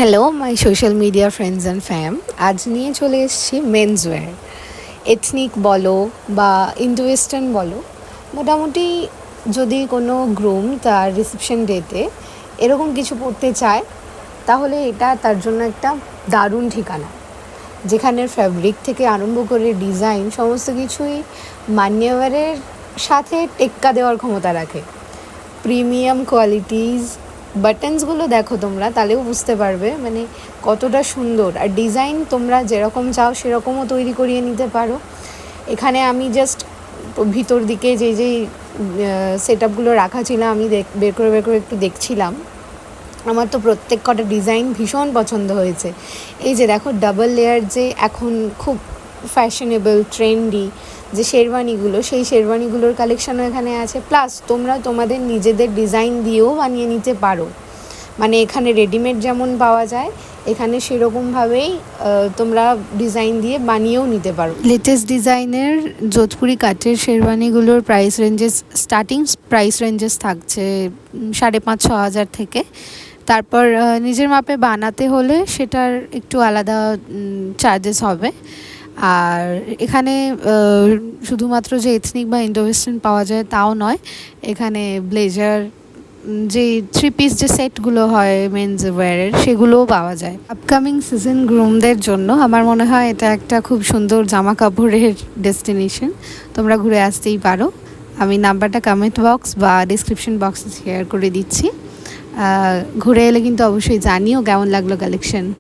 Hello my social media friends and fam. আজ নিয়ে চলে এসেছি মেন্স ওয়্যার। এথনিক বলো বা ইন্ডো ওয়েস্টার্ন বলো, মোটামুটি যদি কোনো গ্রুম তার রিসেপশন ডেতে এরকম কিছু পড়তে চায় তাহলে এটা তার জন্য একটা দারুণ ঠিকানা, যেখানের ফ্যাব্রিক থেকে আরম্ভ করে ডিজাইন সমস্ত কিছুই মান্যবরের সাথে টেক্কা দেওয়ার ক্ষমতা রাখে। প্রিমিয়াম কোয়ালিটিজ বাটনসগুলো দেখো তোমরা, তাহলেও বুঝতে পারবে মানে কতটা সুন্দর। আর ডিজাইন তোমরা যেরকম চাও সেরকমও তৈরি করিয়ে নিতে পারো। এখানে আমি জাস্ট ভিতর দিকে যেই সেট আপগুলো রাখা ছিল আমি বের করে একটু দেখছিলাম। আমার তো প্রত্যেক কটা ডিজাইন ভীষণ পছন্দ হয়েছে। এই যে দেখো ডাবল লেয়ার যে এখন খুব ফ্যাশনেবল ট্রেন্ডি যে শেরওয়ানিগুলো, সেই শেরওয়ানিগুলোর কালেকশানও এখানে আছে। প্লাস তোমরা তোমাদের নিজেদের ডিজাইন দিয়েও বানিয়ে নিতে পারো, মানে এখানে রেডিমেড যেমন পাওয়া যায় এখানে সেরকমভাবেই তোমরা ডিজাইন দিয়ে বানিয়েও নিতে পারো। লেটেস্ট ডিজাইনের যোধপুরি কাঠের শেরওয়ানিগুলোর স্টার্টিং প্রাইস রেঞ্জেস থাকছে 5,500-6,000 থেকে। তারপর নিজের মাপে বানাতে হলে সেটার একটু আলাদা চার্জেস হবে। আর এখানে শুধুমাত্র যে এথনিক বা ইন্ডো ওয়েস্টার্ন পাওয়া যায় তাও নয়, এখানে ব্লেজার যে 3 পিস যে সেটগুলো হয় মেন্স ওয়্যারের সেগুলোও পাওয়া যায়। আপকামিং সিজন গ্রুমদের জন্য আমার মনে হয় এটা একটা খুব সুন্দর জামা কাপড়ের ডেস্টিনেশন, তোমরা ঘুরে আসতেই পারো। আমি নাম্বারটা কমেন্ট বক্স বা ডিসক্রিপশন বক্সে শেয়ার করে দিচ্ছি। ঘুরে এলে কিন্তু অবশ্যই জানিও কেমন লাগলো কালেকশন।